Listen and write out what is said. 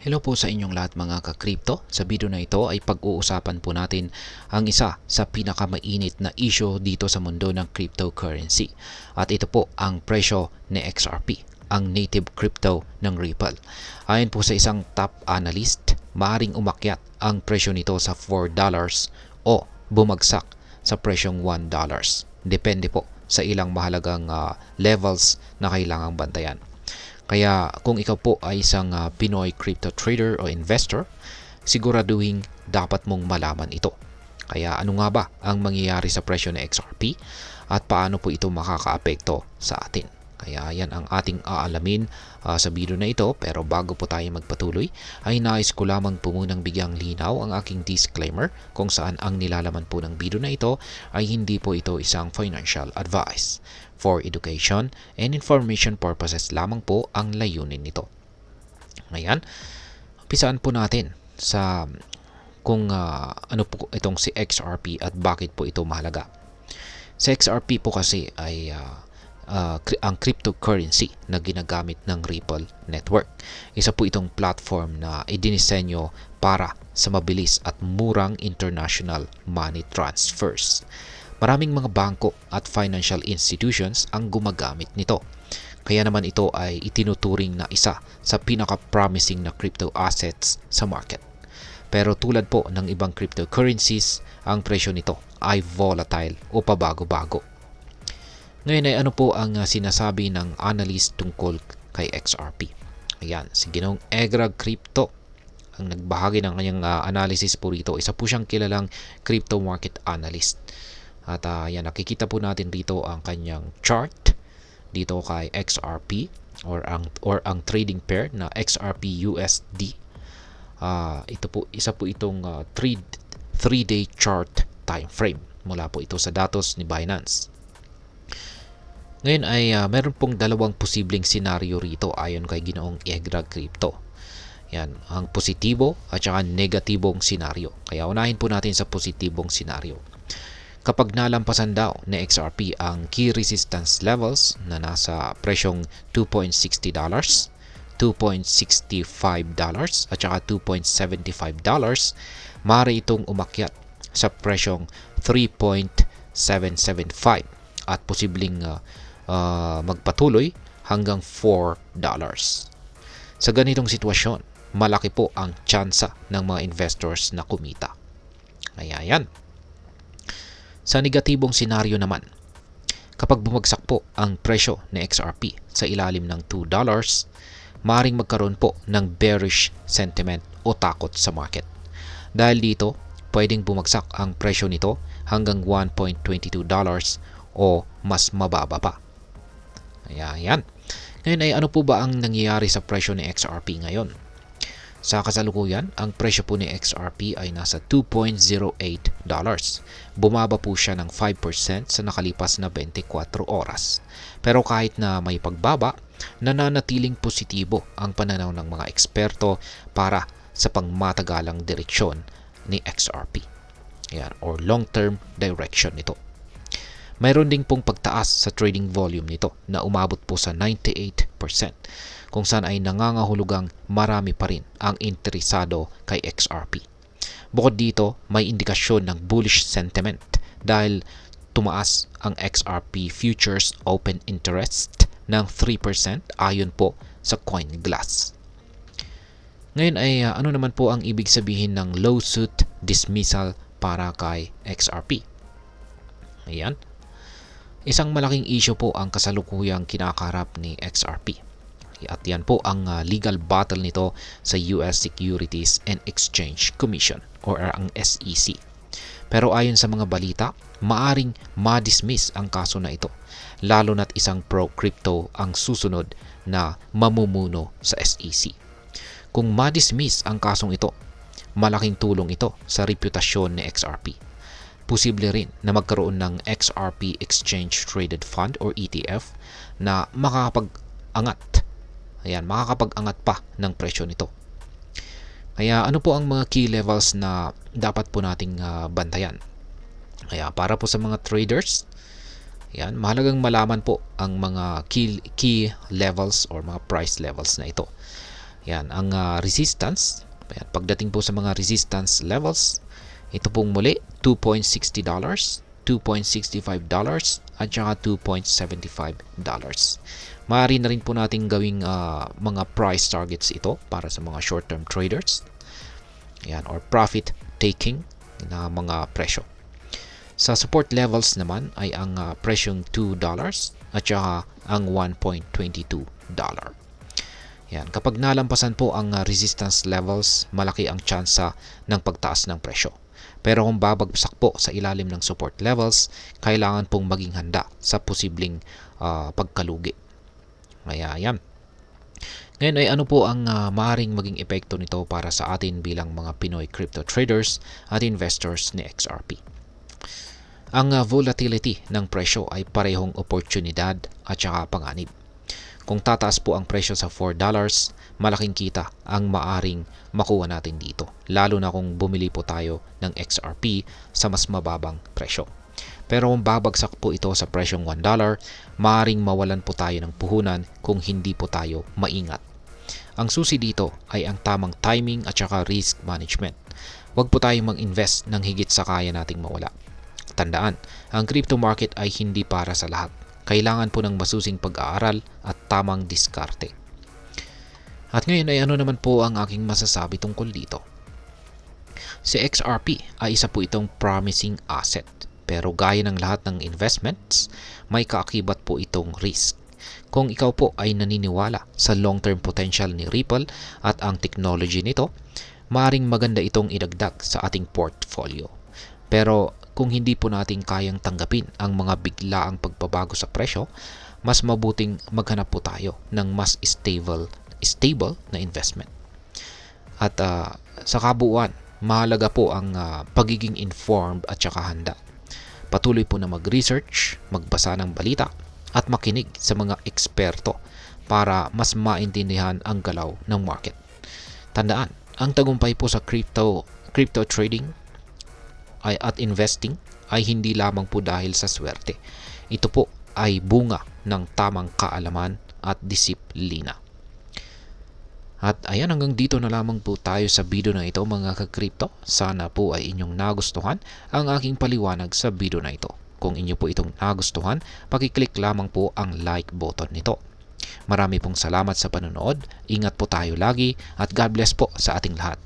Hello po sa inyong lahat mga ka-crypto. Sa video na ito ay pag-uusapan po natin ang isa sa pinakamainit na issue dito sa mundo ng cryptocurrency. At ito po ang presyo ni XRP, ang native crypto ng Ripple. Ayon po sa isang top analyst, maaring umakyat ang presyo nito sa $4 o bumagsak sa presyong $1. Depende po sa ilang mahalagang levels na kailangang bantayan. Kaya kung ikaw po ay isang Pinoy crypto trader o investor, siguraduhin dapat mong malaman ito. Kaya ano nga ba ang mangyayari sa presyo ng XRP at paano po ito makakaapekto sa atin? Kaya yan ang ating aalamin sa video na ito. Pero bago po tayo magpatuloy, ay nais ko lamang po munang bigyang linaw ang aking disclaimer kung saan ang nilalaman po ng video na ito ay hindi po ito isang financial advice. For education and information purposes lamang po ang layunin nito. Ngayon, umpisaan po natin sa kung ano po itong si XRP at bakit po ito mahalaga. Sa XRP po kasi ay ang cryptocurrency na ginagamit ng Ripple Network. Isa po itong platform na idinisenyo para sa mabilis at murang international money transfers. Maraming mga bangko at financial institutions ang gumagamit nito. Kaya naman ito ay itinuturing na isa sa pinaka-promising na crypto assets sa market. Pero tulad po ng ibang cryptocurrencies, ang presyo nito ay volatile o pabago-bago. Ngayon ay ano po ang sinasabi ng analyst tungkol kay XRP? Ayan, si Ginoong Egrag Crypto ang nagbahagi ng kanyang analysis po rito. Isa po siyang kilalang crypto market analyst. At yan, nakikita po natin dito ang kanyang chart dito kay XRP or ang trading pair na XRP USD. Ito po isa po itong 3-day chart time frame mula po ito sa datos ni Binance. Ngayon ay meron pong dalawang posibleng senaryo rito ayon kay Ginoong Egrag Crypto. Yan, ang positibo at saka negatibong senaryo. Kaya unahin po natin sa positibong senaryo. Kapag nalampasan daw ni XRP ang key resistance levels na nasa presyong $2.60, $2.65 at saka $2.75, maaari itong umakyat sa presyong 3.775 at posibleng magpatuloy hanggang $4. Sa ganitong sitwasyon, malaki po ang tsansa ng mga investors na kumita. Kaya yan. Sa negatibong senaryo naman, kapag bumagsak po ang presyo ng XRP sa ilalim ng $2, maaaring magkaroon po ng bearish sentiment o takot sa market. Dahil dito, pwedeng bumagsak ang presyo nito hanggang $1.22 o mas mababa pa. Ayan. Ngayon ay ano po ba ang nangyayari sa presyo ni XRP ngayon? Sa kasalukuyan, ang presyo po ni XRP ay nasa $2.08. Bumaba po siya ng 5% sa nakalipas na 24 oras. Pero kahit na may pagbaba, nananatiling positibo ang pananaw ng mga eksperto para sa pangmatagalang direksyon ni XRP. Ayan, or long-term direction nito. Mayroon ding pong pagtaas sa trading volume nito na umabot po sa 98%. Kung saan ay nangangahulugang marami pa rin ang interesado kay XRP. Bukod dito, may indikasyon ng bullish sentiment dahil tumaas ang XRP futures open interest ng 3% ayon po sa CoinGlass. Ngayon ay ano naman po ang ibig sabihin ng lawsuit dismissal para kay XRP? Ayan. Isang malaking issue po ang kasalukuyang kinakaharap ni XRP. At yan po ang legal battle nito sa US Securities and Exchange Commission or ang SEC. Pero ayon sa mga balita, maaring ma-dismiss ang kaso na ito, lalo na't isang pro-crypto ang susunod na mamumuno sa SEC. Kung ma-dismiss ang kasong ito, malaking tulong ito sa reputasyon ni XRP. Posible rin na magkaroon ng XRP Exchange Traded Fund or ETF na makakapag-angat pa ng presyo nito. Kaya ano po ang mga key levels na dapat po nating bantayan? Kaya para po sa mga traders, yan, mahalagang malaman po ang mga key levels or mga price levels na ito. Yan, ang resistance. Ayan, pagdating po sa mga resistance levels, ito pong muli, $2.60, $2.65, at saka $2.75. Maaari na rin po natin gawing mga price targets ito para sa mga short-term traders. Yan, or profit taking na mga presyo. Sa support levels naman ay ang presyong $2 at saka ang $1.22. Yan, kapag nalampasan po ang resistance levels, malaki ang tsansa ng pagtaas ng presyo. Pero kung babagsak po sa ilalim ng support levels, kailangan pong maging handa sa posibleng pagkalugi. Kaya yan. Ngayon ay ano po ang maaaring maging epekto nito para sa atin bilang mga Pinoy crypto traders at investors ni XRP. Ang volatility ng presyo ay parehong oportunidad at saka panganib. Kung tataas po ang presyo sa $4, malaking kita ang maaring makuha natin dito, lalo na kung bumili po tayo ng XRP sa mas mababang presyo. Pero kung babagsak po ito sa presyong $1, maaring mawalan po tayo ng puhunan kung hindi po tayo maingat. Ang susi dito ay ang tamang timing at saka risk management. Huwag po tayong mag-invest ng higit sa kaya nating mawala. Tandaan, ang crypto market ay hindi para sa lahat. Kailangan po ng masusing pag-aaral at tamang diskarte. At ngayon ay ano naman po ang aking masasabi tungkol dito. Si XRP ay isa po itong promising asset. Pero gaya ng lahat ng investments, may kaakibat po itong risk. Kung ikaw po ay naniniwala sa long-term potential ni Ripple at ang technology nito, maaaring maganda itong idagdag sa ating portfolio. Pero kung hindi po natin kayang tanggapin ang mga biglaang pagbabago sa presyo, mas mabuting maghanap po tayo ng mas stable na investment. At sa kabuuan, mahalaga po ang pagiging informed at saka handa. Patuloy po na mag-research, magbasa ng balita, at makinig sa mga eksperto para mas maintindihan ang galaw ng market. Tandaan, ang tagumpay po sa crypto trading at investing ay hindi lamang po dahil sa swerte. Ito po ay bunga ng tamang kaalaman at disiplina. At ayan, hanggang dito na lamang po tayo sa video na ito mga ka-crypto. Sana po ay inyong nagustuhan ang aking paliwanag sa video na ito. Kung inyo po itong nagustuhan, pakiclick lamang po ang like button nito. Marami pong salamat sa panonood. Ingat po tayo lagi at God bless po sa ating lahat.